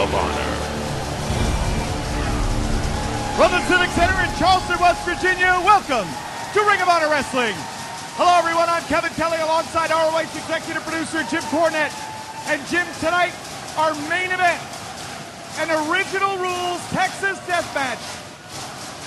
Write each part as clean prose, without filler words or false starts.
of Honor. From the Civic Center in Charleston, West Virginia, welcome to Ring of Honor Wrestling. Hello, everyone. I'm Kevin Kelly alongside ROH executive producer Jim Cornette. And Jim, tonight, our main event, an original rules Texas death match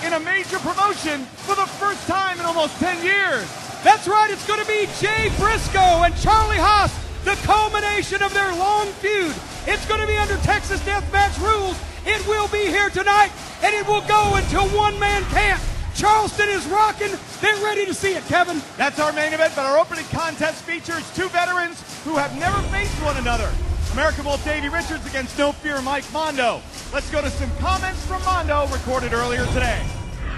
in a major promotion for the first time in almost 10 years. That's right. It's going to be Jay Briscoe and Charlie Haas, the culmination of their long feud. It's going to be under Texas deathmatch rules. It will be here tonight, and it will go into one-man camp. Charleston is rocking. They're ready to see it, Kevin. That's our main event, but our opening contest features two veterans who have never faced one another. American Wolf Davey Richards against No Fear Mike Mondo. Let's go to some comments from Mondo recorded earlier today.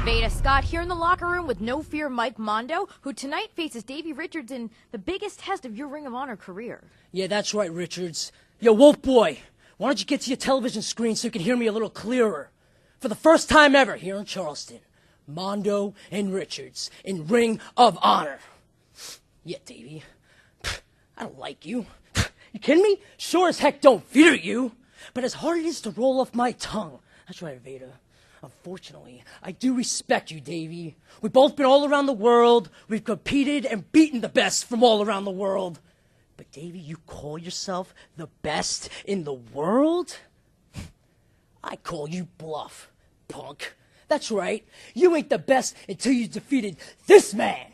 Veda Scott here in the locker room with No Fear Mike Mondo, who tonight faces Davey Richards in the biggest test of your Ring of Honor career. Yeah, that's right, Richards. Yo, Wolf Boy, why don't you get to your television screen so you can hear me a little clearer? For the first time ever here in Charleston, Mondo and Richards in Ring of Honor. Yeah, Davey, I don't like you. You kidding me? Sure as heck don't fear you. But as hard it is to roll off my tongue, that's right, Veda. Unfortunately, I do respect you, Davey. We've both been all around the world. We've competed and beaten the best from all around the world. But Davey, you call yourself the best in the world? I call you bluff, punk. That's right. You ain't the best until you defeated this man.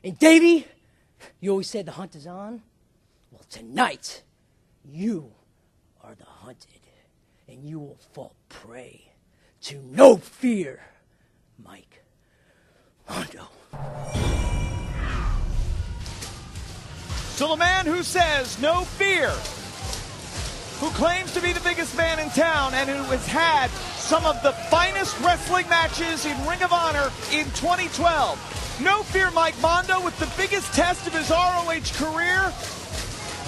And Davey, you always said the hunt is on. Well, tonight, you are the hunted, and you will fall prey to No Fear, Mike Mondo. So the man who says no fear, who claims to be the biggest man in town and who has had some of the finest wrestling matches in Ring of Honor in 2012. No Fear Mike Mondo with the biggest test of his ROH career.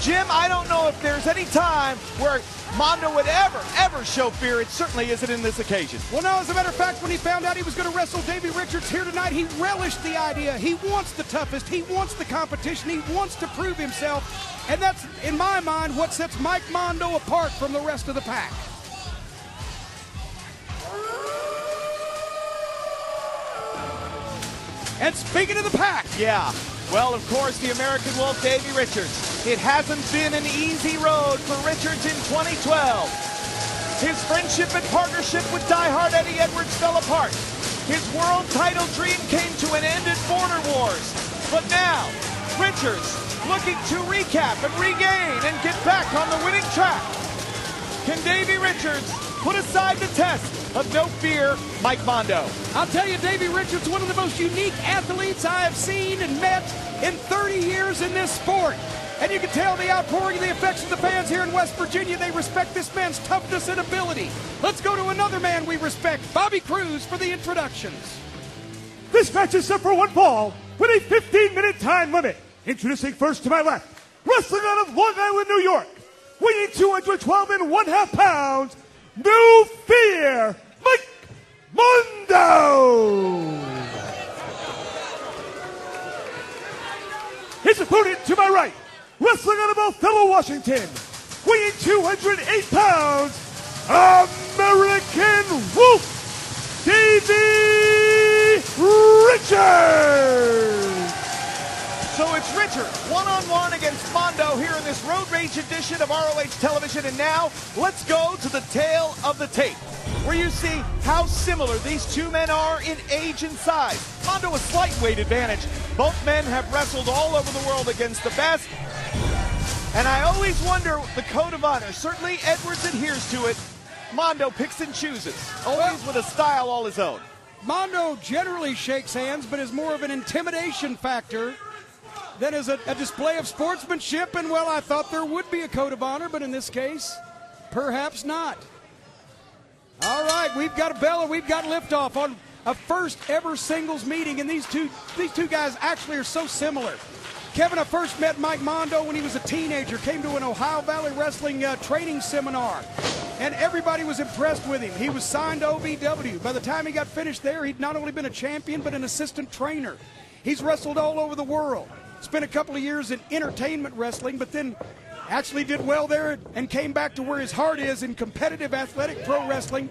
Jim, I don't know if there's any time where Mondo would ever show fear. It certainly isn't in this occasion. Well, no, as a matter of fact, when he found out he was going to wrestle Davey Richards here tonight, he relished the idea. He wants the toughest. He wants the competition. He wants to prove himself. And that's, in my mind, what sets Mike Mondo apart from the rest of the pack. And speaking of the pack. Yeah. Well, of course, the American Wolf, Davey Richards. It hasn't been an easy road for Richards in 2012. His friendship and partnership with diehard Eddie Edwards fell apart. His world title dream came to an end at Border Wars. But now, Richards looking to recap and regain and get back on the winning track. Can Davey Richards put aside the test of No Fear Mike Mondo? I'll tell you, Davey Richards, one of the most unique athletes I have seen and met in 30 years in this sport. And you can tell the outpouring of the affection of the fans here in West Virginia. They respect this man's toughness and ability. Let's go to another man we respect, Bobby Cruz, for the introductions. This match is set for one fall with a 15-minute time limit. Introducing first to my left, wrestling out of Long Island, New York, weighing 212 and 1/2 pounds, No Fear, Mike Mondo! His opponent to my right, wrestling out of Othello, Washington, weighing 208 pounds, American Wolf, Davey Richards! So it's Richards, one-on-one against Mondo here in this Road Rage edition of ROH Television. And now, let's go to the tail of the tape, where you see how similar these two men are in age and size. Mondo a slight weight advantage. Both men have wrestled all over the world against the best. And I always wonder the code of honor. Certainly Edwards adheres to it. Mondo picks and chooses, always with a style all his own. Mondo generally shakes hands, but is more of an intimidation factor than is a display of sportsmanship. And, well, I thought there would be a code of honor, but in this case, perhaps not. All right, we've got a bell and we've got liftoff on a first ever singles meeting, and these two guys actually are so similar. Kevin, I first met Mike Mondo when he was a teenager, came to an Ohio Valley Wrestling training seminar, and everybody was impressed with him. He was signed to OVW. By the time he got finished there, he'd not only been a champion, but an assistant trainer. He's wrestled all over the world. Spent a couple of years in entertainment wrestling, but then actually did well there and came back to where his heart is in competitive athletic pro wrestling,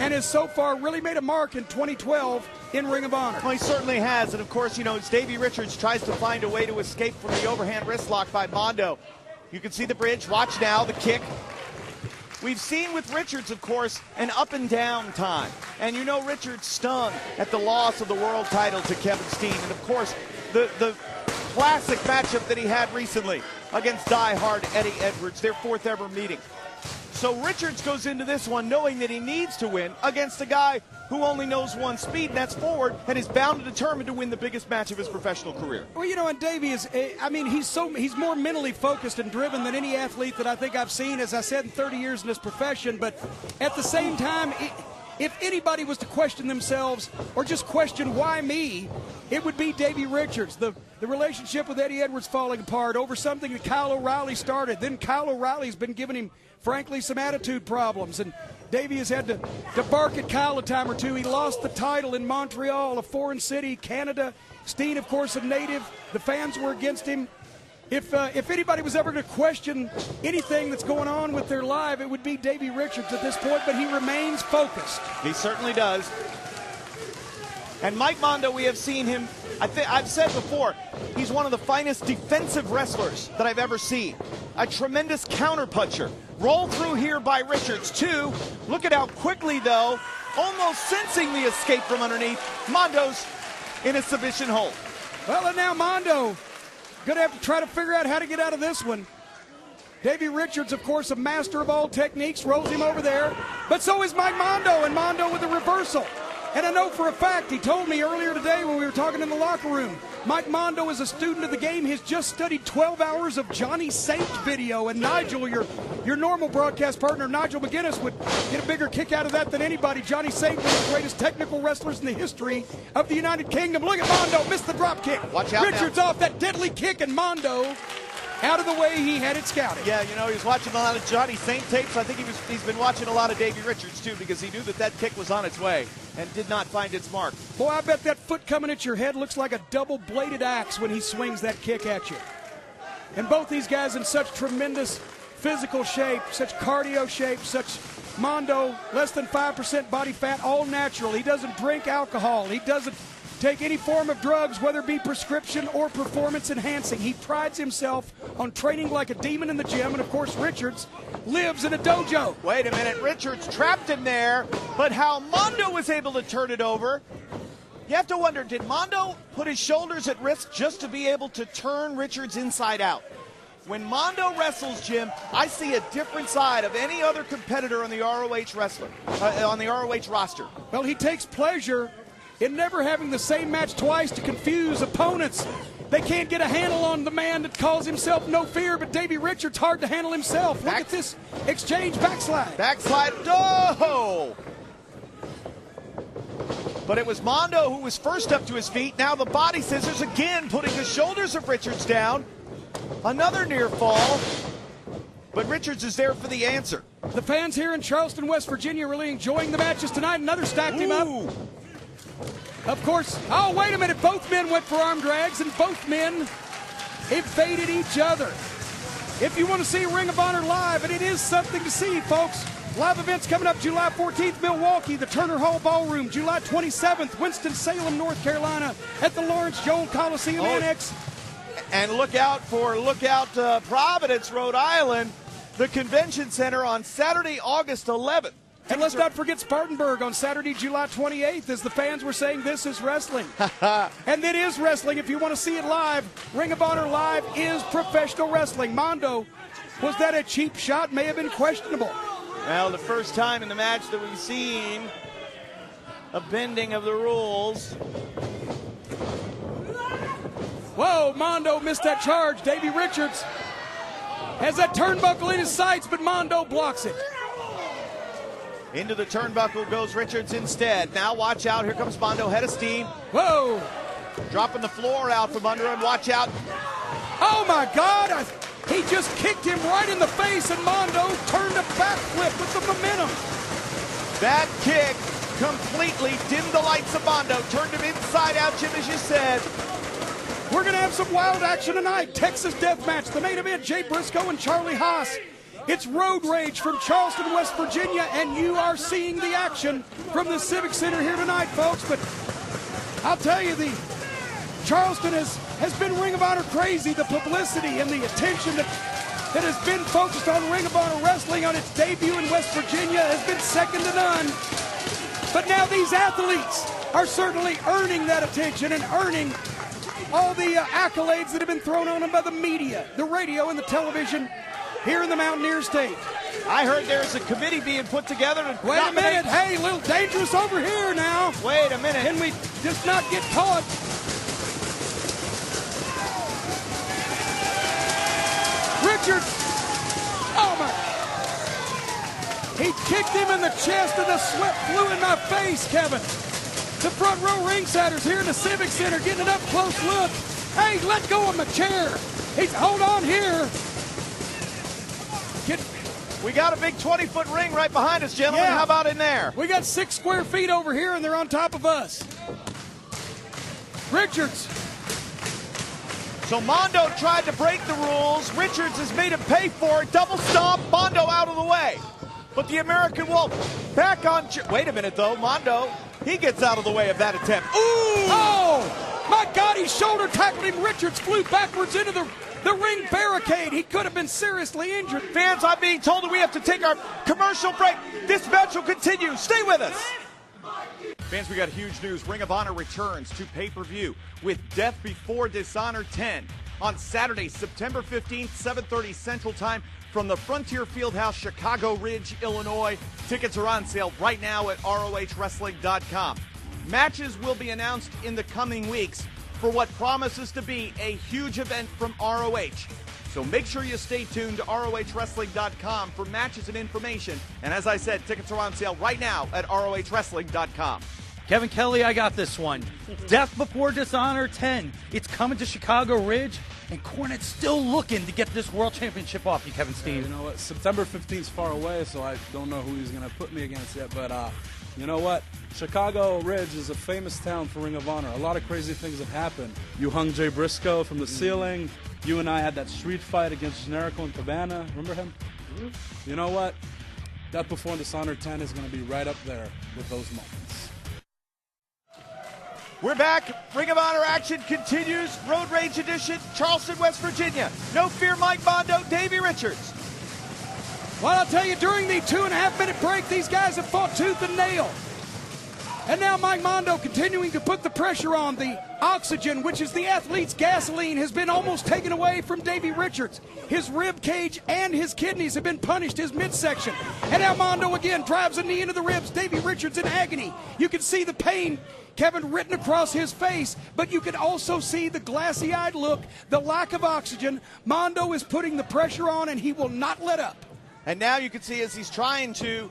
and has so far really made a mark in 2012 in Ring of Honor. Well, he certainly has, and of course, as Davey Richards tries to find a way to escape from the overhand wrist lock by Mondo. You can see the bridge. Watch now, the kick. We've seen with Richards, of course, an up and down time. And Richards stung at the loss of the world title to Kevin Steen. And of course, the classic matchup that he had recently against die-hard Eddie Edwards, their 4th ever meeting. So Richards goes into this one knowing that he needs to win against a guy who only knows one speed, and that's forward, and is bound and determined to win the biggest match of his professional career. Well, and Davey is, he's more mentally focused and driven than any athlete that I think I've seen, as I said, in 30 years in this profession. But at the same time, if anybody was to question themselves or just question why me, it would be Davey Richards. The relationship with Eddie Edwards falling apart over something that Kyle O'Reilly started. Then Kyle O'Reilly's been giving him, frankly, some attitude problems. And Davey has had to bark at Kyle a time or two. He lost the title in Montreal, a foreign city, Canada. Steen, of course, a native. The fans were against him. If anybody was ever going to question anything that's going on with their life, it would be Davey Richards at this point, but he remains focused. He certainly does. And Mike Mondo, we have seen him, I've said before, he's one of the finest defensive wrestlers that I've ever seen. A tremendous counterpuncher. Roll through here by Richards, too. Look at how quickly, though, almost sensing the escape from underneath, Mondo's in a submission hold. Well, and now Mondo going to have to try to figure out how to get out of this one. Davey Richards, of course, a master of all techniques, rolls him over there. But so is Mike Mondo, and Mondo with a reversal. And I know for a fact, he told me earlier today when we were talking in the locker room, Mike Mondo is a student of the game. He's just studied 12 hours of Johnny Saint video. And Nigel, your normal broadcast partner, Nigel McGuinness, would get a bigger kick out of that than anybody. Johnny Saint, one of the greatest technical wrestlers in the history of the United Kingdom. Look at Mondo, missed the drop kick. Watch out Richards now. Off that deadly kick, and Mondo out of the way he had it scouted. Yeah, he was watching a lot of Johnny Saint tapes. I think he's been watching a lot of Davey Richards, too, because he knew that kick was on its way and did not find its mark. Boy, I bet that foot coming at your head looks like a double-bladed axe when he swings that kick at you. And both these guys in such tremendous physical shape, such cardio shape, such Mondo, less than 5% body fat, all natural. He doesn't drink alcohol. He doesn't take any form of drugs, whether it be prescription or performance enhancing. He prides himself on training like a demon in the gym, and of course Richards lives in a dojo. Wait a minute, Richards trapped him there, but how Mondo was able to turn it over, you have to wonder, did Mondo put his shoulders at risk just to be able to turn Richards inside out? When Mondo wrestles, Jim, I see a different side of any other competitor on the ROH roster. Well, he takes pleasure in never having the same match twice to confuse opponents. They can't get a handle on the man that calls himself No Fear, but Davey Richards hard to handle himself. Look at this exchange, backslide. Backslide, oh! But it was Mondo who was first up to his feet. Now the body scissors again, putting the shoulders of Richards down. Another near fall, but Richards is there for the answer. The fans here in Charleston, West Virginia, really enjoying the matches tonight. Another stacked him up. Of course, oh, wait a minute. Both men went for arm drags, and both men evaded each other. If you want to see Ring of Honor live, and it is something to see, folks, live events coming up July 14th, Milwaukee, the Turner Hall Ballroom. July 27th, Winston-Salem, North Carolina, at the Lawrence Joel Coliseum Annex. And look out Providence, Rhode Island, the Convention Center on Saturday, August 11th. And let's not forget Spartanburg on Saturday, July 28th, as the fans were saying, this is wrestling. And it is wrestling. If you want to see it live, Ring of Honor Live is professional wrestling. Mondo, was that a cheap shot? May have been questionable. Well, the first time in the match that we've seen a bending of the rules. Whoa, Mondo missed that charge. Davey Richards has that turnbuckle in his sights, but Mondo blocks it. Into the turnbuckle goes Richards instead. Now watch out. Here comes Mondo, head of steam. Whoa. Dropping the floor out from under him. Watch out. Oh, my God. He just kicked him right in the face, and Mondo turned a backflip with the momentum. That kick completely dimmed the lights of Mondo. Turned him inside out, Jim, as you said. We're going to have some wild action tonight. Texas Death Match, the main event, Jay Briscoe and Charlie Haas. It's Road Rage from Charleston, West Virginia, and you are seeing the action from the Civic Center here tonight, folks. But I'll tell you, the Charleston has been Ring of Honor crazy. The publicity and the attention that has been focused on Ring of Honor Wrestling on its debut in West Virginia has been second to none. But now these athletes are certainly earning that attention and earning all the accolades that have been thrown on them by the media, the radio, and the television here in the Mountaineer State. I heard there's a committee being put together to Wait a minute. Hey, a little dangerous over here now. Wait a minute. Can we just not get caught? Richard. Oh, my. He kicked him in the chest and the sweat flew in my face, Kevin. The front row ringsiders here in the Civic Center getting an up-close look. Hey, let go of my chair. Hold on here. We got a big 20-foot ring right behind us, gentlemen. Yeah. How about in there? We got 6 square feet over here, and they're on top of us. Richards. So Mondo tried to break the rules. Richards has made him pay for it. Double stomp, Mondo out of the way. But the American Wolf back on... Wait a minute, though. Mondo, he gets out of the way of that attempt. Ooh! Oh! My God, he shoulder tackled him. Richards flew backwards into the ring barricade. He could have been seriously injured. Fans, I'm being told that we have to take our commercial break. This match will continue. Stay with us. Fans, we got huge news. Ring of Honor returns to pay-per-view with Death Before Dishonor 10 on Saturday, September 15th, 7:30 Central Time from the Frontier Fieldhouse, Chicago Ridge, Illinois. Tickets are on sale right now at ROHWrestling.com. Matches will be announced in the coming weeks for what promises to be a huge event from ROH. So make sure you stay tuned to ROHWrestling.com for matches and information. And as I said, tickets are on sale right now at ROHWrestling.com. Kevin Kelly, I got this one. Death Before Dishonor 10. It's coming to Chicago Ridge, and Cornette's still looking to get this world championship off you, Kevin Steen. You know what? September 15th is far away, so I don't know who he's going to put me against yet. But you know what? Chicago Ridge is a famous town for Ring of Honor. A lot of crazy things have happened. You hung Jay Briscoe from the ceiling. You and I had that street fight against Generico and Cabana. Remember him? You know what? Death Before Dishonor 10 is going to be right up there with those moments. We're back. Ring of Honor action continues. Road Rage edition, Charleston, West Virginia. No Fear, Mike Mondo, Davey Richards. Well, I'll tell you, during the 2.5-minute break, these guys have fought tooth and nail. And now Mike Mondo continuing to put the pressure on. The oxygen, which is the athlete's gasoline, has been almost taken away from Davey Richards. His rib cage and his kidneys have been punished, his midsection. And now Mondo again drives a knee into the ribs. Davey Richards in agony. You can see the pain, Kevin, written across his face, but you can also see the glassy-eyed look, the lack of oxygen. Mondo is putting the pressure on, and he will not let up. And now you can see as he's trying to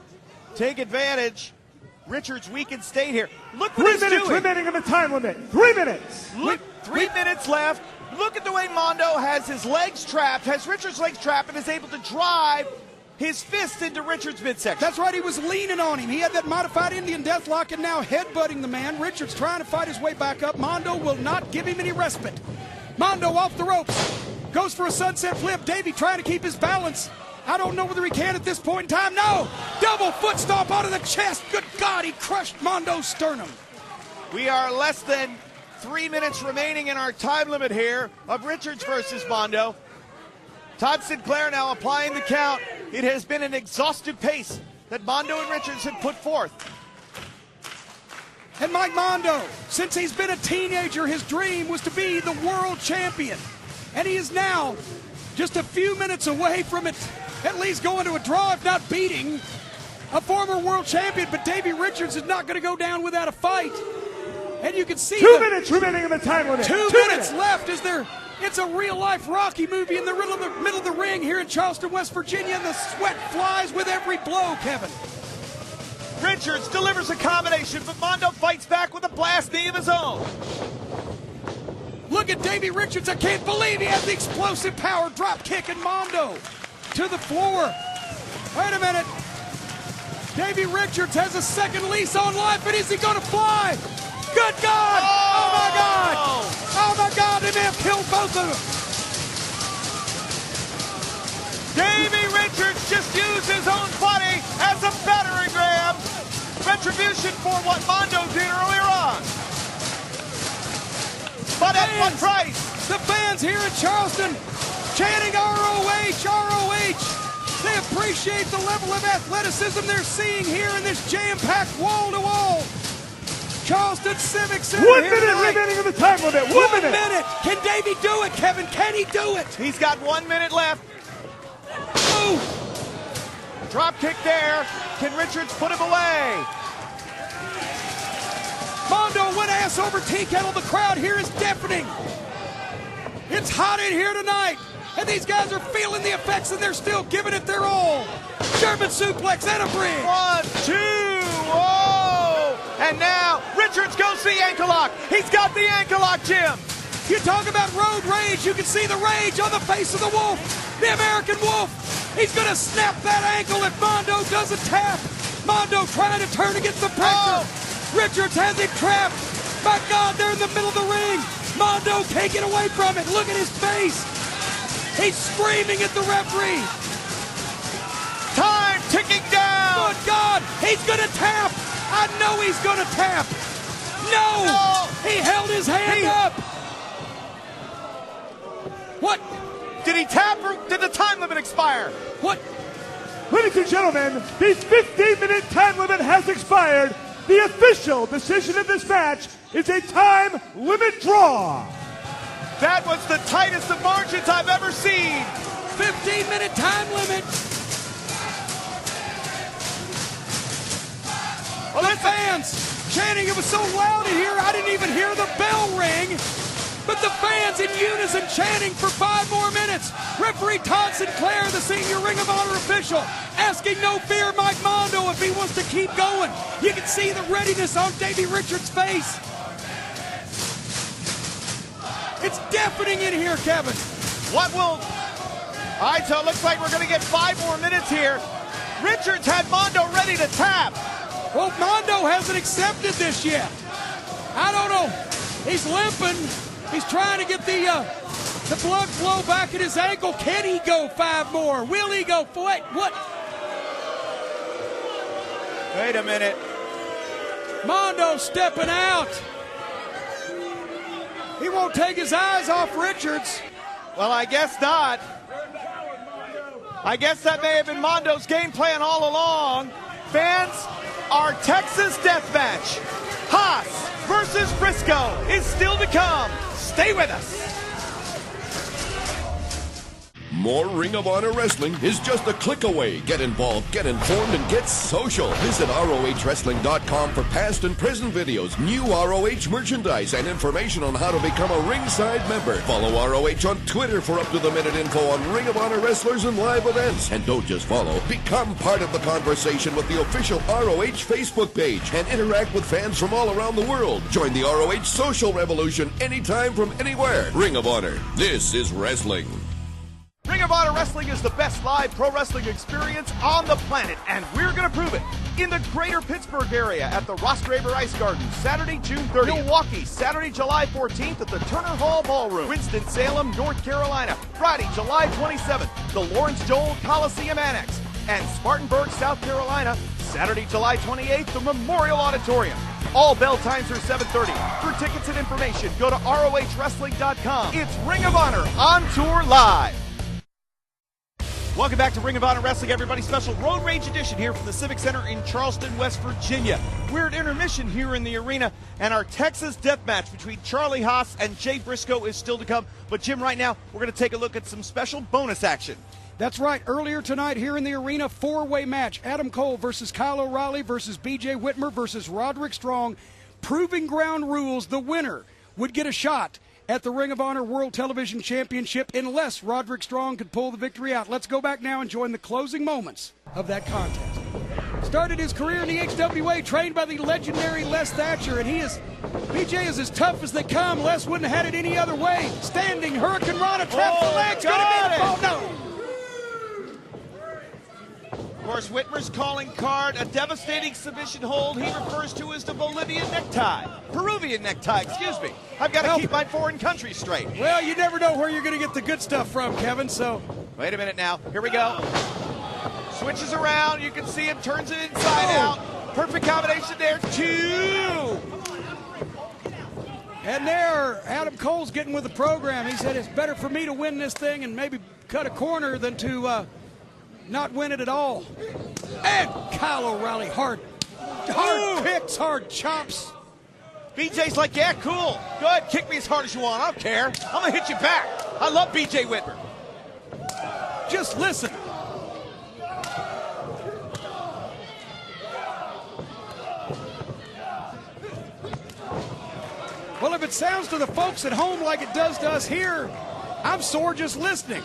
take advantage, Richards' weakened state here. Look what 3 he's minutes doing. remaining in the time limit. 3 minutes. Look, 3 minutes left. Look at the way Mondo has his legs trapped, has Richards' legs trapped, and is able to drive his fist into Richards' midsection. That's right, he was leaning on him. He had that modified Indian deathlock and now headbutting the man. Richards trying to fight his way back up. Mondo will not give him any respite. Mondo off the ropes. Goes for a sunset flip. Davey trying to keep his balance. I don't know whether he can at this point in time. No! Double foot stomp onto the chest. Good God, he crushed Mondo's sternum. We are less than 3 minutes remaining in our time limit here of Richards versus Mondo. Todd Sinclair now applying the count. It has been an exhaustive pace that Mondo and Richards have put forth. And Mike Mondo, since he's been a teenager, his dream was to be the world champion. And he is now just a few minutes away from it, at least going to a draw, if not beating a former world champion. But Davey Richards is not going to go down without a fight. And you can see 2 minutes remaining in the time limit. 2 minutes left. It's a real-life Rocky movie in the middle of the ring here in Charleston, West Virginia, and the sweat flies with every blow, Kevin. Richards delivers a combination, but Mondo fights back with a blast knee of his own. Look at Davey Richards. I can't believe he has the explosive power drop kick, and Mondo to the floor. Wait a minute. Davey Richards has a second lease on life, but is he going to fly? Good God! Oh, my God! Oh my God, they may have killed both of them. Davey Richards just used his own body as a battering ram. Retribution for what Mondo did earlier on. But at what price? The fans here in Charleston chanting ROH, ROH. They appreciate the level of athleticism they're seeing here in this jam-packed wall-to-wall Charleston Civic Center. 1 minute remaining of the time limit. 1 minute. Can Davey do it, Kevin? Can he do it? He's got 1 minute left. Ooh. Drop kick there. Can Richards put him away? Mondo went ass over tea kettle. The crowd here is deafening. It's hot in here tonight. And these guys are feeling the effects, and they're still giving it their all. German suplex and a bridge. 1, 2, whoa! And now Richards goes to the ankle lock. He's got the ankle lock, Jim. You talk about road rage. You can see the rage on the face of the Wolf, the American Wolf. He's going to snap that ankle if Mondo doesn't tap. Mondo trying to turn against the pressure. Richards has him trapped. My God, they're in the middle of the ring. Mondo can't get away from it. Look at his face. He's screaming at the referee. Time ticking down. Good God, he's going to tap. I know he's going to tap. No, he held his hand up. What? Did he tap or did the time limit expire? What? Ladies and gentlemen, the 15-minute time limit has expired. The official decision of this match is a time limit draw. That was the tightest of margins I've ever seen. 15-minute time limit. Well, the fans chanting. It was so loud in here, I didn't even hear the bell ring. But the fans in unison chanting for 5 more minutes. Referee Todd Sinclair, the senior Ring of Honor official, asking no fear Mike Mondo if he wants to keep going. You can see the readiness on Davey Richards' face. It's deafening in here, Kevin. What will... All right, so it looks like we're going to get 5 more minutes here. Richards had Mondo ready to tap. Well, Mondo hasn't accepted this yet. I don't know. He's limping. He's trying to get the blood flow back in his ankle. Can he go 5 more? Will he go? Wait, what? Wait a minute. Mondo stepping out. He won't take his eyes off Richards. Well, I guess not. I guess that may have been Mondo's game plan all along. Fans, our Texas death match, Haas versus Briscoe, is still to come. Stay with us. More Ring of Honor Wrestling is just a click away. Get involved, get informed, and get social. Visit ROHWrestling.com for past and present videos, new ROH merchandise, and information on how to become a ringside member. Follow ROH on Twitter for up-to-the-minute info on Ring of Honor wrestlers and live events. And don't just follow, become part of the conversation with the official ROH Facebook page and interact with fans from all around the world. Join the ROH social revolution anytime from anywhere. Ring of Honor. This is wrestling. Ring of Honor Wrestling is the best live pro wrestling experience on the planet, and we're going to prove it in the greater Pittsburgh area at the Ross Graber Ice Garden, Saturday, June 30th. Milwaukee, Saturday, July 14th at the Turner Hall Ballroom. Winston-Salem, North Carolina, Friday, July 27th, the Lawrence Joel Coliseum Annex. And Spartanburg, South Carolina, Saturday, July 28th, the Memorial Auditorium. All bell times are 7:30. For tickets and information, go to ROHWrestling.com. It's Ring of Honor on tour live. Welcome back to Ring of Honor Wrestling, everybody. Special Road Rage edition here from the Civic Center in Charleston, West Virginia. We're at intermission here in the arena, and our Texas death match between Charlie Haas and Jay Briscoe is still to come. But, Jim, right now, we're going to take a look at some special bonus action. That's right. Earlier tonight here in the arena, 4-way match. Adam Cole versus Kyle O'Reilly versus B.J. Whitmer versus Roderick Strong. Proving ground rules. The winner would get a shot at the Ring of Honor World Television Championship unless Roderick Strong could pull the victory out. Let's go back now and join the closing moments of that contest. Started his career in the HWA, trained by the legendary Les Thatcher, and BJ is as tough as they come. Les wouldn't have had it any other way. Standing Hurricane Rana, traps the legs, gonna be the ball. No. course, Whitmer's calling card, a devastating submission hold he refers to as the Bolivian necktie. Peruvian necktie, excuse me. I've got to keep my foreign country straight. Well, you never know where you're going to get the good stuff from, Kevin, so. Wait a minute now. Here we go. Switches around. You can see him, turns it inside out. Perfect combination there. 2. And there, Adam Cole's getting with the program. He said it's better for me to win this thing and maybe cut a corner than to not win it at all. And Kyle O'Reilly, hard kicks, hard chops. BJ's like, yeah, cool. Go ahead, kick me as hard as you want. I don't care. I'm going to hit you back. I love BJ Whitmer. Just listen. Well, if it sounds to the folks at home like it does to us here, I'm sore just listening.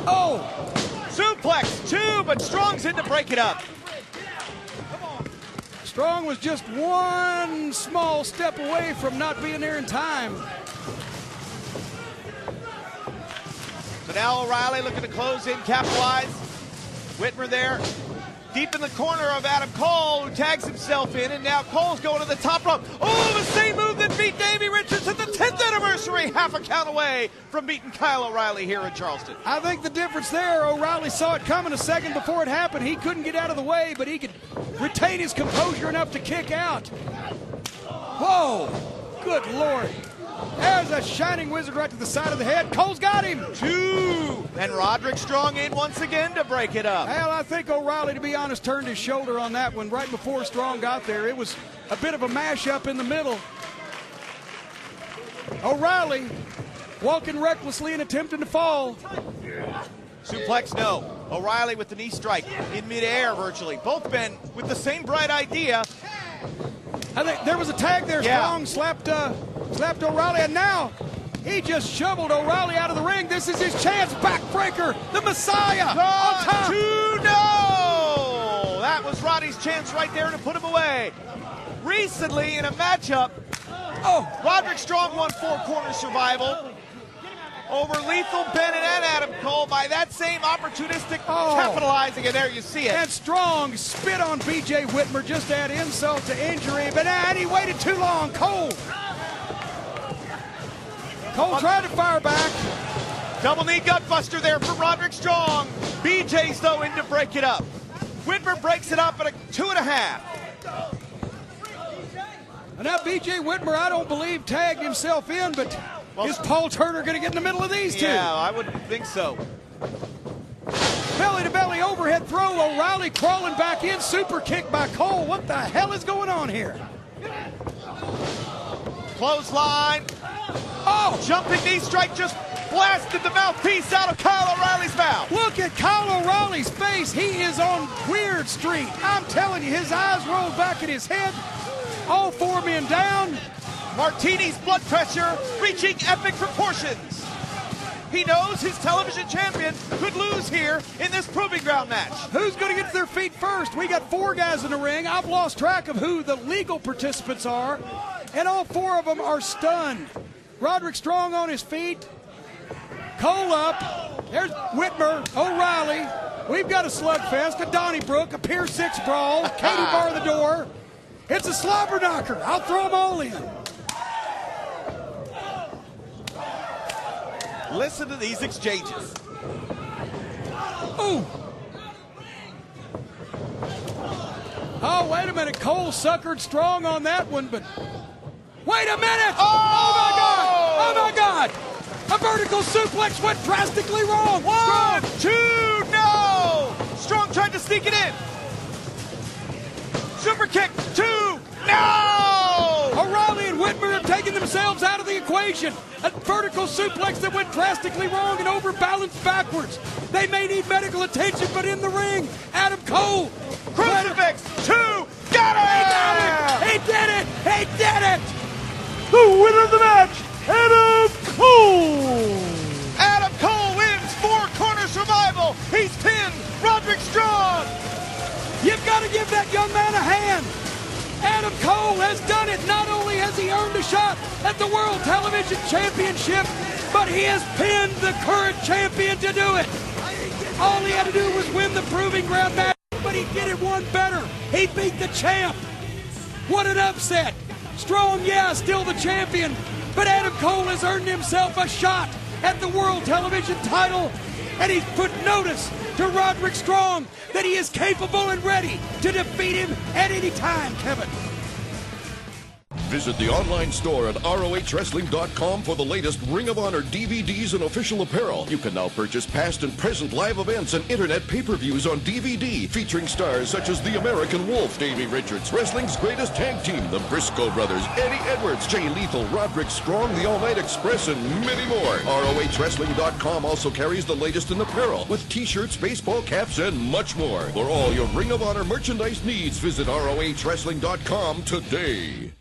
Oh! Suplex, 2, but Strong's in to break it up. Strong was just one small step away from not being there in time. So now O'Reilly looking to close in, capitalize. Whitmer there, deep in the corner of Adam Cole, who tags himself in, and now Cole's going to the top rope. Oh, the same move that beat Davey Richards at the 10th anniversary, half a count away from beating Kyle O'Reilly here in Charleston. I think the difference there, O'Reilly saw it coming a second before it happened. He couldn't get out of the way, but he could retain his composure enough to kick out. Whoa, good Lord. There's a shining wizard right to the side of the head. Cole's got him. 2. And Roderick Strong in once again to break it up. Well, I think O'Reilly, to be honest, turned his shoulder on that one right before Strong got there. It was a bit of a mashup in the middle. O'Reilly walking recklessly and attempting to fall. Suplex, no. O'Reilly with the knee strike in midair virtually. Both men with the same bright idea. I think there was a tag there. Yeah. Strong slapped O'Reilly, and now he just shoveled O'Reilly out of the ring. This is his chance. Backbreaker, the Messiah. On top. 2, no! That was Roddy's chance right there to put him away. Recently in a matchup, Roderick Strong won 4 corner survival over Lethal Bennett and Adam Cole by that same opportunistic capitalizing, and there you see it. And Strong spit on BJ Whitmer just to add insult to injury, but and he waited too long. Cole tried to fire back. Double knee gutbuster there for Roderick Strong. BJ's, though, in to break it up. Whitmer breaks it up at a 2.5. And now BJ Whitmer, I don't believe, tagged himself in, but is Paul Turner going to get in the middle of these two? Yeah, I wouldn't think so. Belly to belly overhead throw. O'Reilly crawling back in. Super kick by Cole. What the hell is going on here? Clothesline. Oh! Jumping knee strike just blasted the mouthpiece out of Kyle O'Reilly's mouth. Look at Kyle O'Reilly's face. He is on Weird Street. I'm telling you, his eyes rolled back in his head. All 4 men down. Martini's blood pressure reaching epic proportions. He knows his television champion could lose here in this proving ground match. Who's going to get to their feet first? We got 4 guys in the ring. I've lost track of who the legal participants are, and all 4 of them are stunned. Roderick Strong on his feet. Cole up. There's Whitmer, O'Reilly. We've got a slugfest, a Donnybrook, a Pier 6 brawl, Katie bar the door. It's a slobber knocker. I'll throw them all in. Listen to these exchanges. Ooh. Oh, wait a minute. Cole suckered Strong on that one, but wait a minute. Oh my God. Oh, my God. A vertical suplex went drastically wrong. 1, 2, no. Strong tried to sneak it in. Super kick, 2, no. O'Reilly and Whitmer have taken themselves out of the equation. A vertical suplex that went drastically wrong and overbalanced backwards. They may need medical attention, but in the ring, Adam Cole. Krossface, 2, got it! He did it! He did it! The winner of the match, Adam Cole! Adam Cole wins 4 corner survival. He's pinned Roderick Strong. You've got to give that young man a hand. Adam Cole has done it. Not only has he earned a shot at the World Television Championship, but he has pinned the current champion to do it. All he had to do was win the proving ground match, but he did it one better. He beat the champ. What an upset. Strong, yeah, still the champion, but Adam Cole has earned himself a shot at the World Television title, and he's put notice to Roderick Strong that he is capable and ready to defeat him at any time, Kevin. Visit the online store at ROHWrestling.com for the latest Ring of Honor DVDs and official apparel. You can now purchase past and present live events and internet pay-per-views on DVD, featuring stars such as the American Wolf, Davey Richards, wrestling's greatest tag team, the Briscoe brothers, Eddie Edwards, Jay Lethal, Roderick Strong, the All-Night Express, and many more. ROHWrestling.com also carries the latest in apparel, with t-shirts, baseball caps, and much more. For all your Ring of Honor merchandise needs, visit ROHWrestling.com today.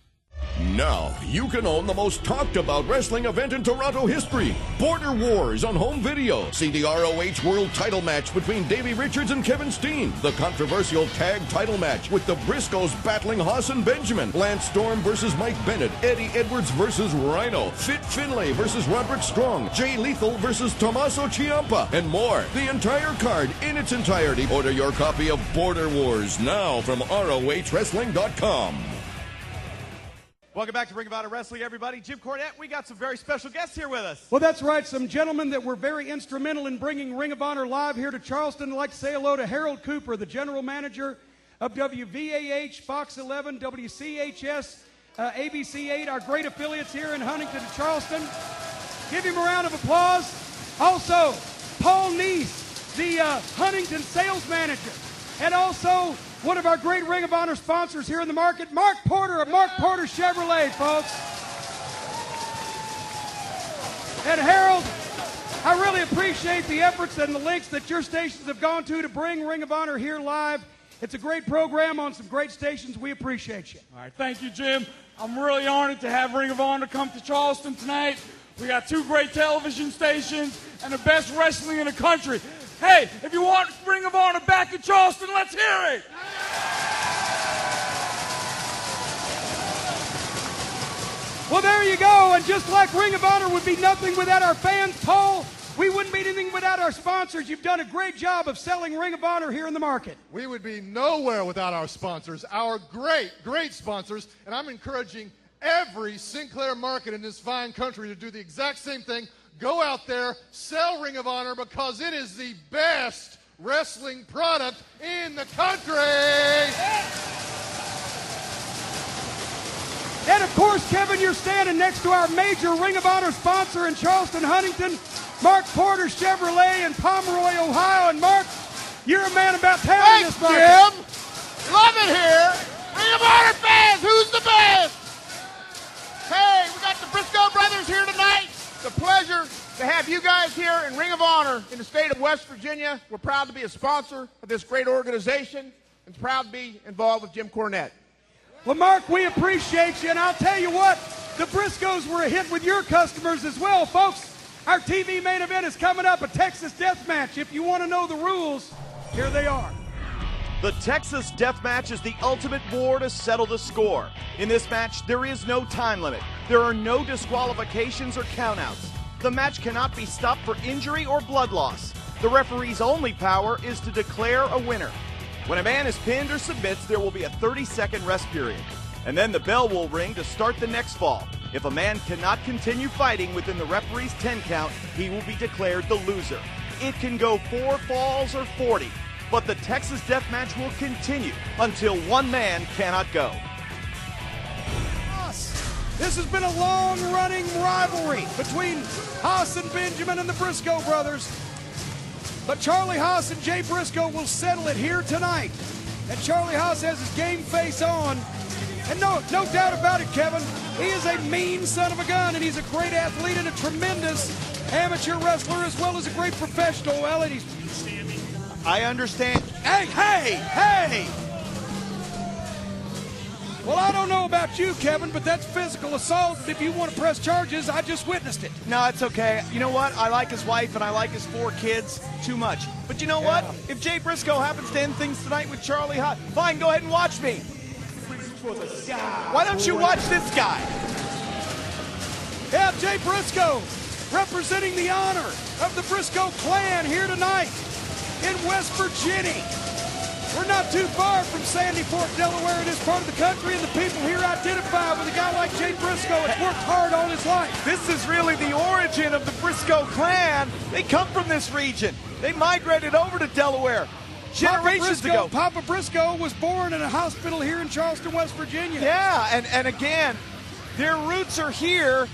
Now, you can own the most talked about wrestling event in Toronto history, Border Wars on home video. See the ROH World title match between Davey Richards and Kevin Steen, the controversial tag title match with the Briscoes battling Haas and Benjamin, Lance Storm versus Mike Bennett, Eddie Edwards versus Rhino, Fit Finlay versus Roderick Strong, Jay Lethal versus Tommaso Ciampa, and more. The entire card in its entirety. Order your copy of Border Wars now from ROHWrestling.com. Welcome back to Ring of Honor Wrestling, everybody. Jim Cornette, we got some very special guests here with us. Well, that's right. Some gentlemen that were very instrumental in bringing Ring of Honor live here to Charleston. I'd like to say hello to Harold Cooper, the general manager of WVAH, Fox 11, WCHS, ABC 8, our great affiliates here in Huntington and Charleston. Give him a round of applause. Also, Paul Neese, the Huntington sales manager, and also one of our great Ring of Honor sponsors here in the market, Mark Porter of Mark Porter Chevrolet, folks. And Harold, I really appreciate the efforts and the links that your stations have gone to bring Ring of Honor here live. It's a great program on some great stations. We appreciate you. All right, thank you, Jim. I'm really honored to have Ring of Honor come to Charleston tonight. We got 2 great television stations and the best wrestling in the country. Hey, if you want Ring of Honor back in Charleston, let's hear it! Well, there you go. And just like Ring of Honor would be nothing without our fans, Paul, we wouldn't be anything without our sponsors. You've done a great job of selling Ring of Honor here in the market. We would be nowhere without our sponsors, our great, great sponsors. And I'm encouraging every Sinclair market in this fine country to do the exact same thing. Go out there, sell Ring of Honor, because it is the best wrestling product in the country. And of course, Kevin, you're standing next to our major Ring of Honor sponsor in Charleston, Huntington, Mark Porter Chevrolet in Pomeroy, Ohio. And Mark, you're a man about town in this market. Jim. Love it here. Ring of Honor fans, who's the best? Hey, we got the Briscoe brothers here tonight. It's a pleasure to have you guys here in Ring of Honor in the state of West Virginia. We're proud to be a sponsor of this great organization and proud to be involved with Jim Cornette. Well, Mark, we appreciate you, and I'll tell you what, the Briscoes were a hit with your customers as well, folks. Our TV main event is coming up, a Texas death match. If you want to know the rules, here they are. The Texas Death Match is the ultimate war to settle the score. In this match, there is no time limit. There are no disqualifications or countouts. The match cannot be stopped for injury or blood loss. The referee's only power is to declare a winner. When a man is pinned or submits, there will be a 30-second rest period. And then the bell will ring to start the next fall. If a man cannot continue fighting within the referee's 10 count, he will be declared the loser. It can go 4 falls or 40. But the Texas Death Match will continue until one man cannot go. This has been a long-running rivalry between Haas and Benjamin and the Briscoe brothers. But Charlie Haas and Jay Briscoe will settle it here tonight. And Charlie Haas has his game face on. And no doubt about it, Kevin, he is a mean son of a gun, and he's a great athlete and a tremendous amateur wrestler as well as a great professional. Well, and he's... I understand. Hey! Well, I don't know about you, Kevin, but that's physical assault. If you want to press charges, I just witnessed it. No, it's okay. You know what? I like his wife and I like his 4 kids too much. But you know what? If Jay Briscoe happens to end things tonight with Charlie Haas, fine, go ahead and watch me. Why don't you watch this guy? Yeah, Jay Briscoe representing the honor of the Briscoe clan here tonight. in West Virginia. We're not too far from Sandy Fork, Delaware in this part of the country, and the people here identify with a guy like Jay Briscoe. Has worked hard all his life. This is really the origin of the Briscoe clan. They come from this region. They migrated over to Delaware generations ago. Papa Briscoe was born in a hospital here in Charleston, West Virginia. Yeah, and again, their roots are here.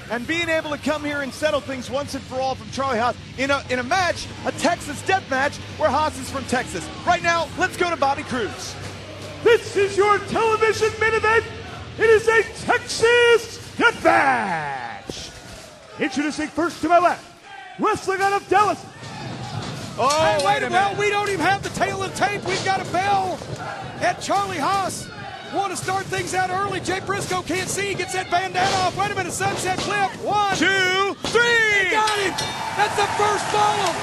And being able to come here and settle things once and for all from Charlie Haas in a match, a Texas death match, where Haas is from Texas. Right now, let's go to Bobby Cruz. This is your television main event. It is a Texas death match. Introducing first to my left, wrestling out of Dallas. Oh, hey, wait a minute. Well, we don't even have the tail of the tape. We've got a bell at Charlie Haas. Want to start things out early. Jay Briscoe can't see. He gets that bandana off. Wait a minute. Sunset clip. 1, 2, 3. He got him. That's the first fall.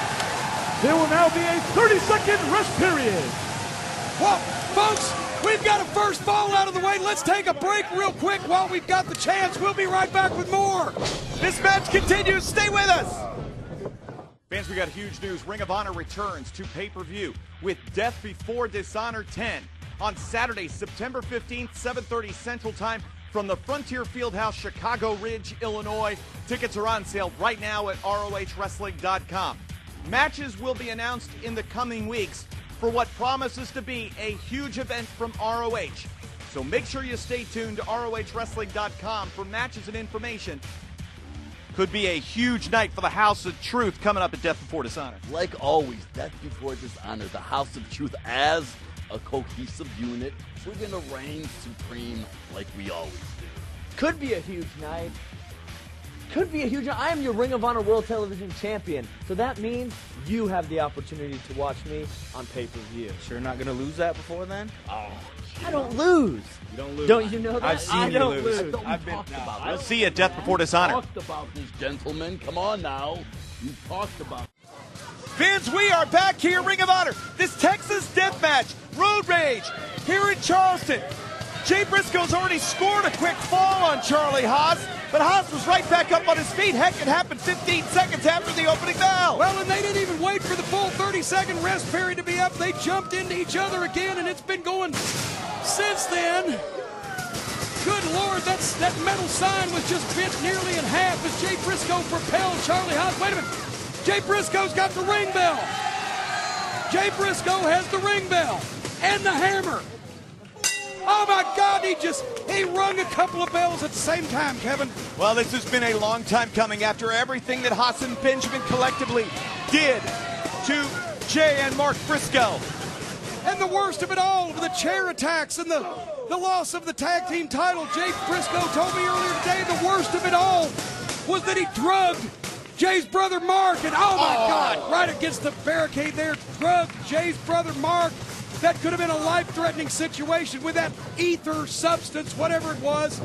There will now be a 30-second rest period. Well, folks, we've got a first fall out of the way. Let's take a break real quick while we've got the chance. We'll be right back with more. This match continues. Stay with us. Fans, we got huge news. Ring of Honor returns to pay-per-view with Death Before Dishonor 10. On Saturday, September 15th, 7:30 Central Time from the Frontier Fieldhouse, Chicago Ridge, Illinois. Tickets are on sale right now at ROHWrestling.com. Matches will be announced in the coming weeks for what promises to be a huge event from ROH. So make sure you stay tuned to ROHWrestling.com for matches and information. Could be a huge night for the House of Truth coming up at Death Before Dishonor. Like always, Death Before Dishonor, the House of Truth as a cohesive unit. We're going to reign supreme like we always do. Could be a huge night. I am your Ring of Honor World Television Champion, so that means you have the opportunity to watch me on pay-per-view. Sure not going to lose that before then? Oh, I don't lose. You don't lose. Don't you know that? I've seen you lose. I've been about We'll see you at Death Before Dishonor. Talked about this, gentlemen. Come on now. You talked about it. Fans, we are back here, Ring of Honor. This Texas death match, Road Rage, here in Charleston. Jay Briscoe's already scored a quick fall on Charlie Haas, but Haas was right back up on his feet. Heck, it happened 15 seconds after the opening bell. Well, and they didn't even wait for the full 30-second rest period to be up. They jumped into each other again, and it's been going since then. Good Lord, that metal sign was just bent nearly in half as Jay Briscoe propelled Charlie Haas. Wait a minute. Jay Briscoe's got the ring bell. Jay Briscoe has the ring bell and the hammer. Oh my God, he rung a couple of bells at the same time, Kevin. Well, this has been a long time coming after everything that Haas and Benjamin collectively did to Jay and Mark Briscoe. And the worst of it all, the chair attacks and the loss of the tag team title. Jay Briscoe told me earlier today the worst of it all was that he drugged Jay's brother Mark, and oh my God, right against the barricade there, drugged Jay's brother Mark. That could have been a life-threatening situation with that ether substance, whatever it was.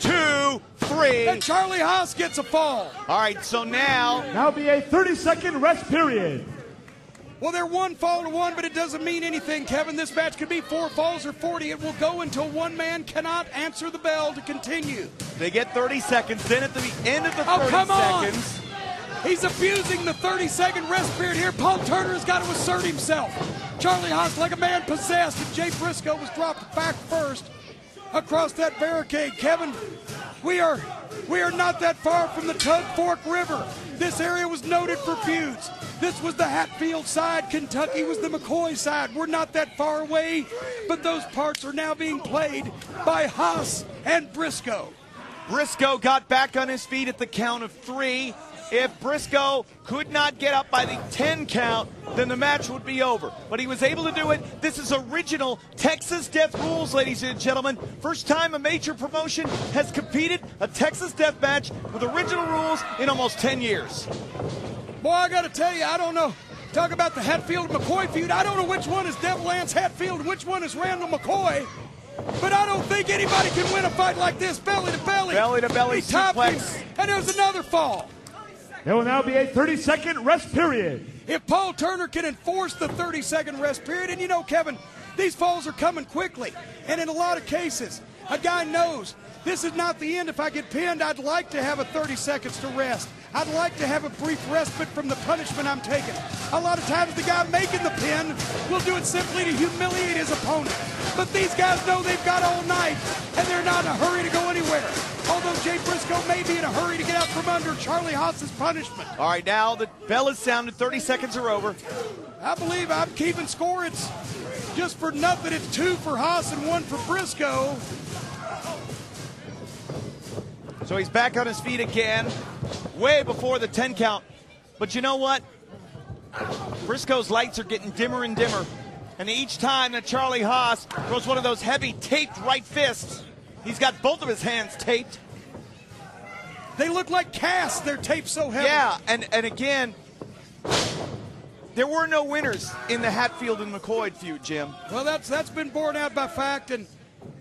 2, 3. And Charlie Haas gets a fall. All right, so now be a 30-second rest period. Well, they're 1 fall to 1, but it doesn't mean anything, Kevin. This match could be 4 falls or 40. It will go until one man cannot answer the bell to continue. They get 30 seconds. Then at the end of the 30 come on. seconds. He's abusing the 30-second rest period here. Paul Turner has got to assert himself. Charlie Haas like a man possessed, and Jay Briscoe was dropped back first across that barricade. Kevin, we are not that far from the Tug Fork River. This area was noted for feuds. This was the Hatfield side. Kentucky was the McCoy side. We're not that far away, but those parts are now being played by Haas and Briscoe. Briscoe got back on his feet at the count of 3. If Briscoe could not get up by the 10 count, then the match would be over. But he was able to do it. This is original Texas Death Rules, ladies and gentlemen. First time a major promotion has competed a Texas Death match with original rules in almost 10 years. Boy, I got to tell you, I don't know. Talk about the Hatfield and McCoy feud. I don't know which one is Devil Lance Hatfield and which one is Randall McCoy. But I don't think anybody can win a fight like this, belly to belly. Belly to belly suplex. And there's another fall. There will now be a 30-second rest period. If Paul Turner can enforce the 30-second rest period, and you know, Kevin, these falls are coming quickly. And in a lot of cases, a guy knows this is not the end. If I get pinned, I'd like to have a 30 seconds to rest. I'd like to have a brief respite from the punishment I'm taking. A lot of times the guy making the pin will do it simply to humiliate his opponent. But these guys know they've got all night, and they're not in a hurry to go anywhere. Although Jay Briscoe may be in a hurry to get out from under Charlie Haas's punishment. All right, now the bell is sounded. 30 seconds are over. I believe I'm keeping score. It's just for nothing. It's 2 for Haas and 1 for Briscoe. So he's back on his feet again, way before the 10 count. But you know what? Briscoe's lights are getting dimmer and dimmer. And each time that Charlie Haas throws one of those heavy taped right fists, he's got both of his hands taped. They look like casts. They're taped so heavy. Yeah, and again, there were no winners in the Hatfield and McCoy feud, Jim. Well, that's been borne out by fact, and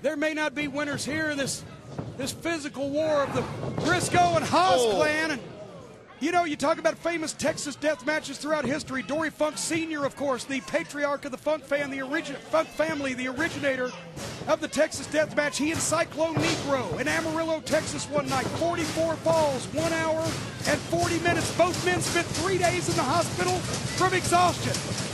there may not be winners here in this physical war of the Briscoe and Haas clan. And you know, you talk about famous Texas death matches throughout history. Dory Funk Sr., of course, the patriarch of the Funk family, the originator of the Texas death match. He and Cyclone Negro in Amarillo, Texas one night. 44 falls, 1 hour and 40 minutes. Both men spent 3 days in the hospital from exhaustion.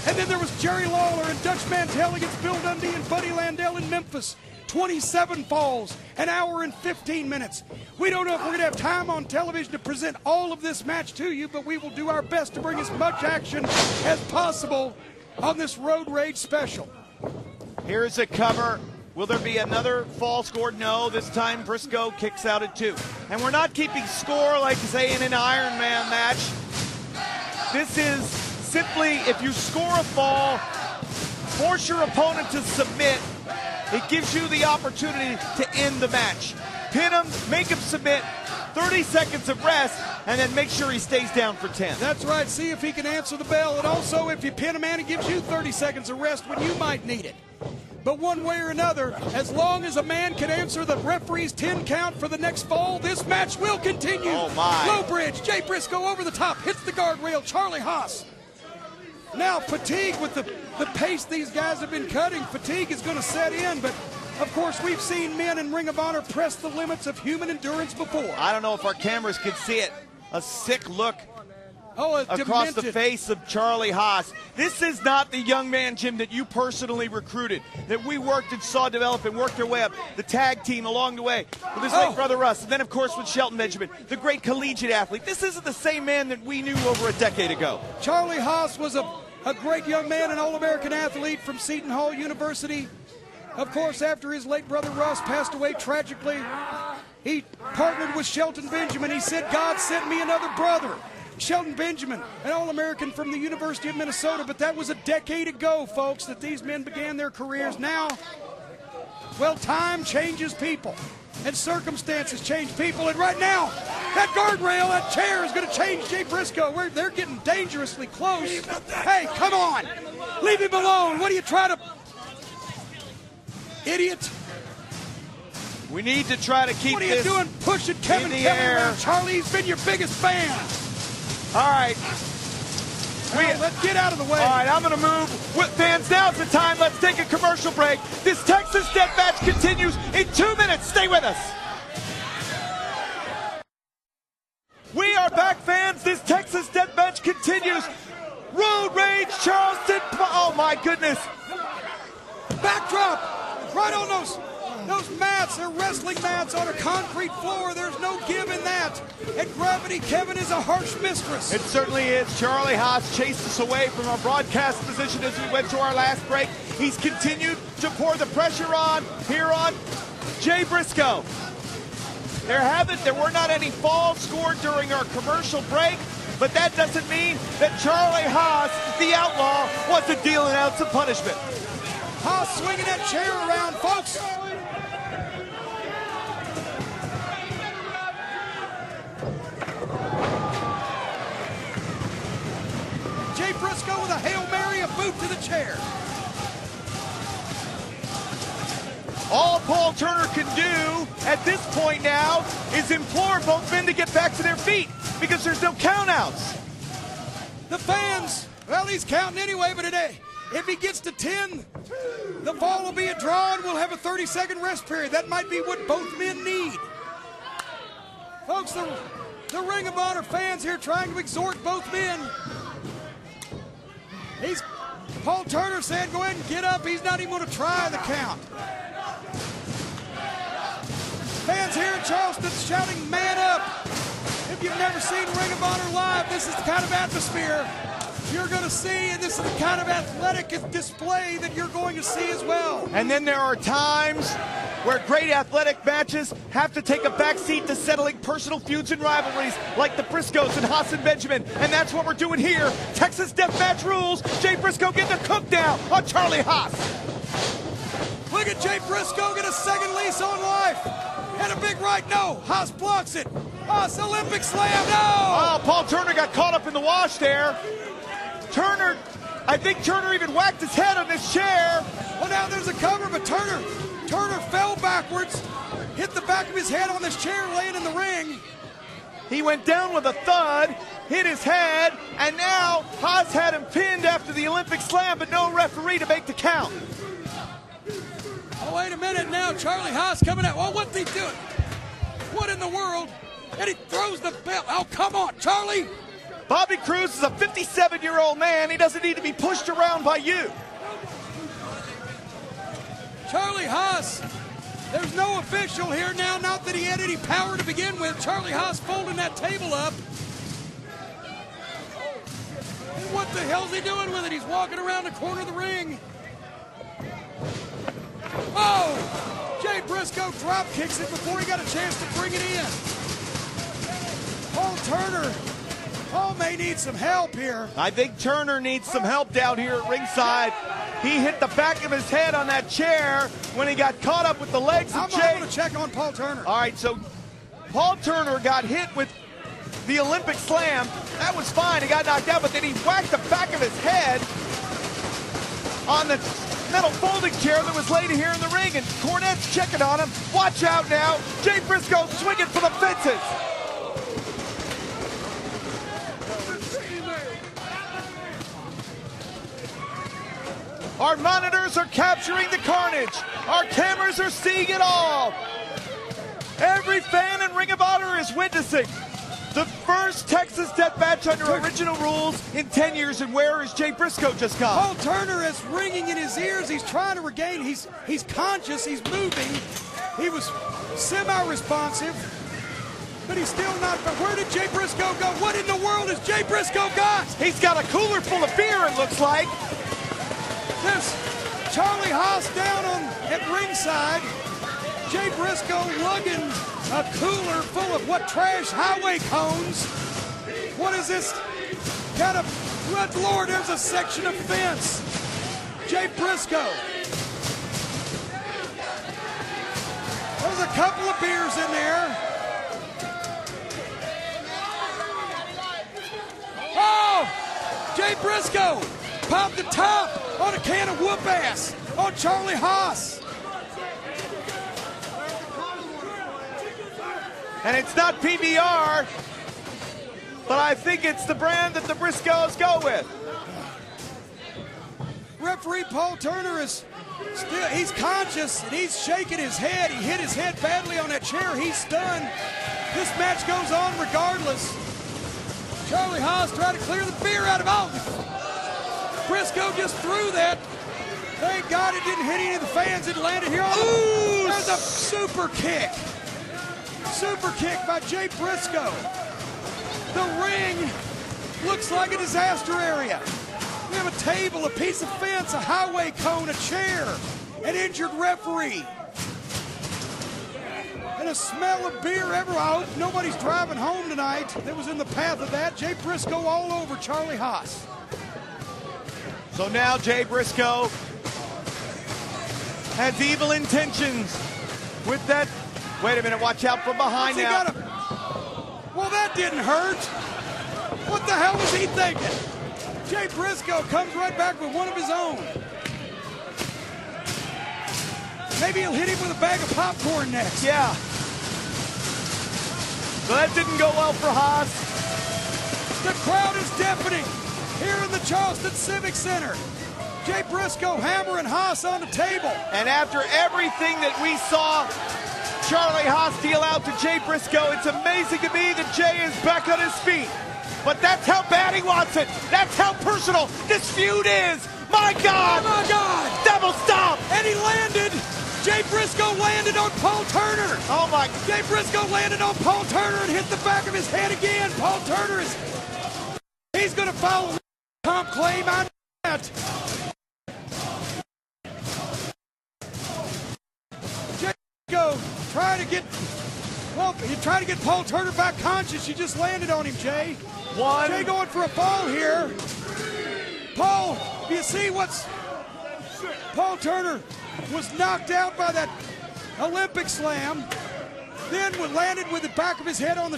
And then there was Jerry Lawler and Dutch Mantell against Bill Dundee and Buddy Landell in Memphis. 27 falls, 1 hour and 15 minutes. We don't know if we're going to have time on television to present all of this match to you, but we will do our best to bring as much action as possible on this Road Rage special. Here's a cover. Will there be another fall scored? No, this time Briscoe kicks out at 2. And we're not keeping score like, say, in an Iron Man match. This is simply, if you score a fall, force your opponent to submit. It gives you the opportunity to end the match. Pin him, make him submit, 30 seconds of rest, and then make sure he stays down for 10. That's right. See if he can answer the bell. And also, if you pin a man, it gives you 30 seconds of rest when you might need it. But one way or another, as long as a man can answer the referee's 10 count for the next fall, this match will continue. Oh, my. Low bridge. Jay Briscoe over the top. Hits the guardrail. Charlie Haas. Now, fatigue with the pace these guys have been cutting. Fatigue is going to set in, but of course, we've seen men in Ring of Honor press the limits of human endurance before. I don't know if our cameras can see it. A sick look across demented. the face of Charlie Haas. This is not the young man, Jim, that you personally recruited, that we worked and saw develop and worked their way up, the tag team along the way with his late brother Russ, and then, of course, with Shelton Benjamin, the great collegiate athlete. This isn't the same man that we knew over a decade ago. Charlie Haas was a great young man, an All-American athlete from Seton Hall University. Of course, after his late brother Russ passed away tragically, he partnered with Shelton Benjamin. He said, God sent me another brother. Shelton Benjamin, an All-American from the University of Minnesota, but that was a decade ago, folks, that these men began their careers. Now, well, time changes people, and circumstances change people, and right now, that guardrail, that chair is going to change Jay Briscoe. They're getting dangerously close. Hey, come on. Leave him alone. What are you trying to... Idiot. We need to try to keep this What are you doing pushing Kevin Kelly around? Charlie, he's been your biggest fan. All right. Let's get out of the way. All right, I'm going to move. With fans, now's the time. Let's take a commercial break. This Texas Death Match continues in 2 minutes. Stay with us. We are back, fans. This Texas Death Match continues. Road Rage, Charleston. Oh, my goodness. Backdrop. Right on those mats. They're wrestling mats on a concrete floor. There's no give in that. And Gravity Kevin is a harsh mistress. It certainly is. Charlie Haas chased us away from our broadcast position as we went to our last break. He's continued to pour the pressure on here on Jay Briscoe. There were not any falls scored during our commercial break, but that doesn't mean that Charlie Haas, the outlaw, wasn't dealing out some punishment. Haas swinging that chair around, folks. Jay Briscoe with a Hail Mary, a boot to the chair. All Paul Turner can do at this point now is implore both men to get back to their feet because there's no countouts. The fans, well, he's counting anyway, but today, if he gets to 10, the fall will be a draw and we'll have a 30-second rest period. That might be what both men need. Folks, The Ring of Honor fans here trying to exhort both men. Paul Turner said, go ahead and get up. He's not even going to try the count. Fans here in Charleston shouting, man up. If you've never seen Ring of Honor live, this is the kind of atmosphere you're going to see, and this is the kind of athletic display that you're going to see as well. And then there are times where great athletic matches have to take a backseat to settling personal feuds and rivalries like the Briscoes and Haas and Benjamin. And that's what we're doing here. Texas Deathmatch rules. Jay Briscoe getting a cook down on Charlie Haas. Look at Jay Briscoe get a second lease on life. And a big right, no. Haas blocks it. Haas Olympic slam, no. Oh, Paul Turner got caught up in the wash there. I think Turner even whacked his head on this chair. Well, now there's a cover, but Turner fell backwards, hit the back of his head on this chair laying in the ring. He went down with a thud, hit his head, and now Haas had him pinned after the Olympic slam, but no referee to make the count. Oh, wait a minute now. Charlie Haas coming out. Well, what's he doing? What in the world? And he throws the belt. Oh, come on, Charlie. Bobby Cruz is a 57-year-old man. He doesn't need to be pushed around by you. Charlie Haas, there's no official here now, not that he had any power to begin with. Charlie Haas folding that table up. And what the hell's he doing with it? He's walking around the corner of the ring. Oh! Jay Briscoe drop kicks it before he got a chance to bring it in. Paul Turner. Paul may need some help here. I think Turner needs some help down here at ringside. He hit the back of his head on that chair when he got caught up with the legs of Jay. I'm going to check on Paul Turner. All right, so Paul Turner got hit with the Olympic slam. That was fine. He got knocked out, but then he whacked the back of his head on the metal folding chair that was laid here in the ring, and Cornette's checking on him. Watch out now. Jay Briscoe swinging for the fences. Our monitors are capturing the carnage. Our cameras are seeing it all. Every fan in Ring of Honor is witnessing the first Texas death match under original rules in 10 years. And where is Jay Briscoe just gone? Paul Turner is ringing in his ears. He's trying to regain. He's conscious. He's moving. He was semi-responsive, but he's still not. But where did Jay Briscoe go? What in the world has Jay Briscoe got? He's got a cooler full of beer, it looks like. There's Charlie Haas down at ringside. Jay Briscoe lugging a cooler full of what, trash highway cones? What is this kind of, good Lord, there's a section of fence. Jay Briscoe. There's a couple of beers in there. Oh! Jay Briscoe popped the top on a can of whoop ass on Charlie Haas. And it's not PBR, but I think it's the brand that the Briscoes go with. Referee Paul Turner is still, he's conscious and he's shaking his head. He hit his head badly on that chair. He's stunned. This match goes on regardless. Charlie Haas trying to clear the beer out of him. Briscoe just threw that. Thank God it didn't hit any of the fans. It landed here on the... There's a super kick. Super kick by Jay Briscoe. The ring looks like a disaster area. We have a table, a piece of fence, a highway cone, a chair, an injured referee, and a smell of beer everywhere. I hope nobody's driving home tonight that was in the path of that. Jay Briscoe all over Charlie Haas. So now Jay Briscoe has evil intentions with that. Wait a minute, watch out from behind now. Well, that didn't hurt. What the hell was he thinking? Jay Briscoe comes right back with one of his own. Maybe he'll hit him with a bag of popcorn next. Yeah. So that didn't go well for Haas. The crowd is deafening here in the Charleston Civic Center. Jay Briscoe hammering Haas on the table. And after everything that we saw Charlie Haas deal out to Jay Briscoe. It's amazing to me that Jay is back on his feet. But that's how bad he wants it. That's how personal this feud is. My God! Oh my God! Double stomp! And he landed. Jay Briscoe landed on Paul Turner. Oh my! Jay Briscoe landed on Paul Turner and hit the back of his head again. Paul Turner he's going to file a comp claim on that. Jay Briscoe trying to get Paul Turner back conscious. You just landed on him, Jay. Jay going for a fall here. Paul, do you see Paul Turner was knocked out by that Olympic slam, then landed with the back of his head on the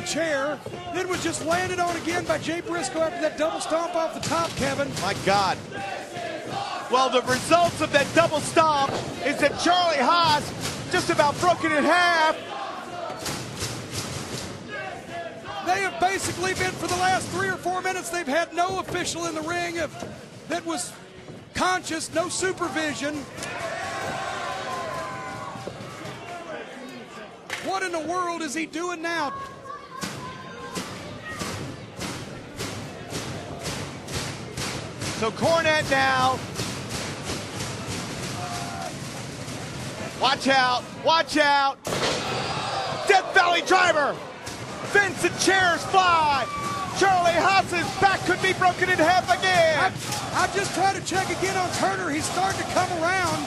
chair, then was just landed on again by Jay Briscoe after that double stomp off the top, Kevin. My God. Well, the results of that double stomp is that Charlie Haas just about broken in half. They have basically been, for the last 3 or 4 minutes, they've had no official in the ring that was conscious, no supervision. What in the world is he doing now? So Cornette now. Watch out, watch out. Death Valley driver. Fence and chairs fly. Charlie Haas's back could be broken in half again. I just tried to check again on Turner. He's starting to come around.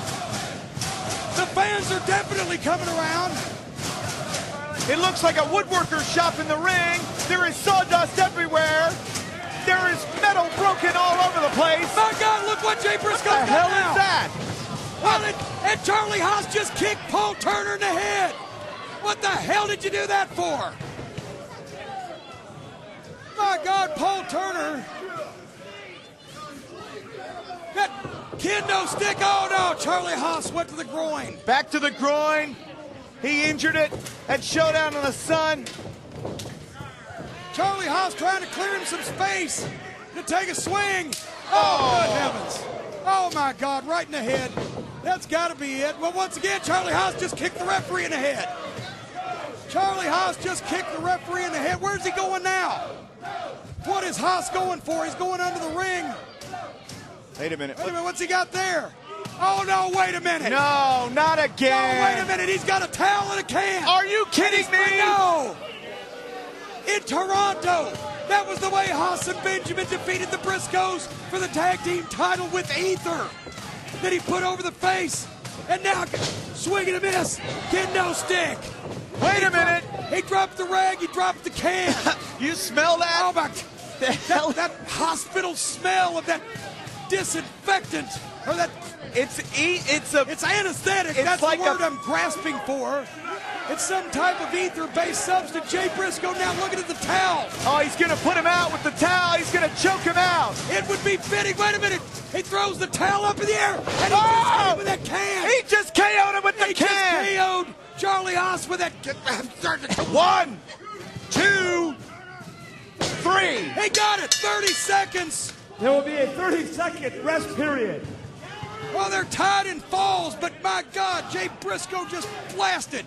The fans are definitely coming around. It looks like a woodworker shop in the ring. There is sawdust everywhere. There is metal broken all over the place. My God, look what Jay Briscoe got now. What the hell is that? Well, and Charlie Haas just kicked Paul Turner in the head. What the hell did you do that for? My God, Paul Turner. That kendo stick. Oh no, Charlie Haas went to the groin. Back to the groin. He injured it at Showdown in the Sun. Charlie Haas trying to clear him some space to take a swing. Oh, good heavens. Oh my God, right in the head. That's got to be it. Well, once again, Charlie Haas just kicked the referee in the head. Charlie Haas just kicked the referee in the head. Where's he going now? What is Haas going for? He's going under the ring. Wait a minute. Wait a minute, what's he got there? Oh, no, wait a minute. No, not again. No, wait a minute. He's got a towel and a can. Are you kidding me? No. In Toronto, that was the way Haas and Benjamin defeated the Briscoes for the tag team title with ether that he put over the face. And now, swing and a miss. Kendo stick. Wait a minute. He dropped the rag. He dropped the can. You smell that? Oh, my. That hospital smell of that disinfectant. Or that. It's anesthetic. It's That's like the word I'm grasping for. It's some type of ether-based substance. Jay Briscoe now looking at the towel. Oh, he's going to put him out with the towel. He's going to choke him out. It would be fitting. Wait a minute. He throws the towel up in the air, and he just hit him with that can. He just KO'd him with the can. He just KO'd Charlie Haas with that. 1, 2, 3. He got it. 30 seconds. There will be a 30-second rest period. Well, they're tied in falls, but my God, Jay Briscoe just blasted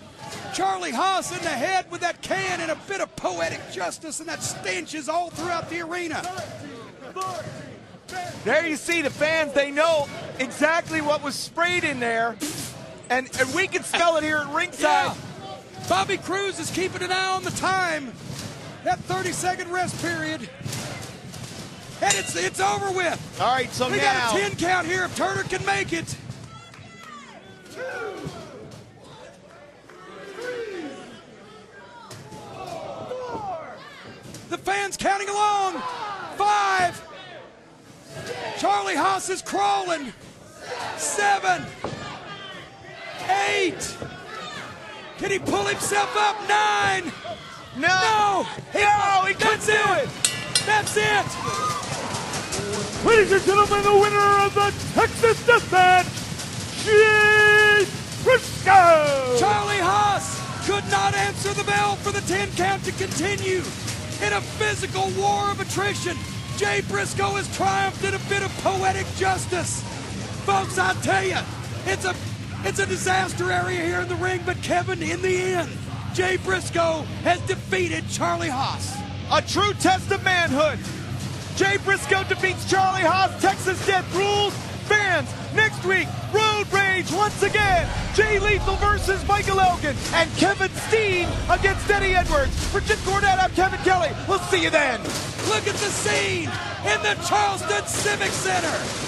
Charlie Haas in the head with that can, and a bit of poetic justice, and that stench is all throughout the arena. There you see the fans. They know exactly what was sprayed in there, and we can smell it here at ringside. Yeah. Bobby Cruz is keeping an eye on the time. That 30-second rest period. And it's over with. All right, so we got a 10 count here if Turner can make it. 2, 3, 4. The fans counting along. 5. Charlie Haas is crawling. 7. 8. Can he pull himself up? 9. No. He couldn't do it. That's it. Ladies and gentlemen, the winner of the Texas Death Match, Jay Briscoe. Charlie Haas could not answer the bell for the 10 count to continue. In a physical war of attrition, Jay Briscoe has triumphed in a bit of poetic justice. Folks, I tell you, it's a It's a disaster area here in the ring, but Kevin, in the end, Jay Briscoe has defeated Charlie Haas. A true test of manhood. Jay Briscoe defeats Charlie Haas. Texas Death Rules. Fans, next week, Road Rage once again. Jay Lethal versus Michael Elgin. And Kevin Steen against Eddie Edwards. For Jim Cornette, I'm Kevin Kelly. We'll see you then. Look at the scene in the Charleston Civic Center.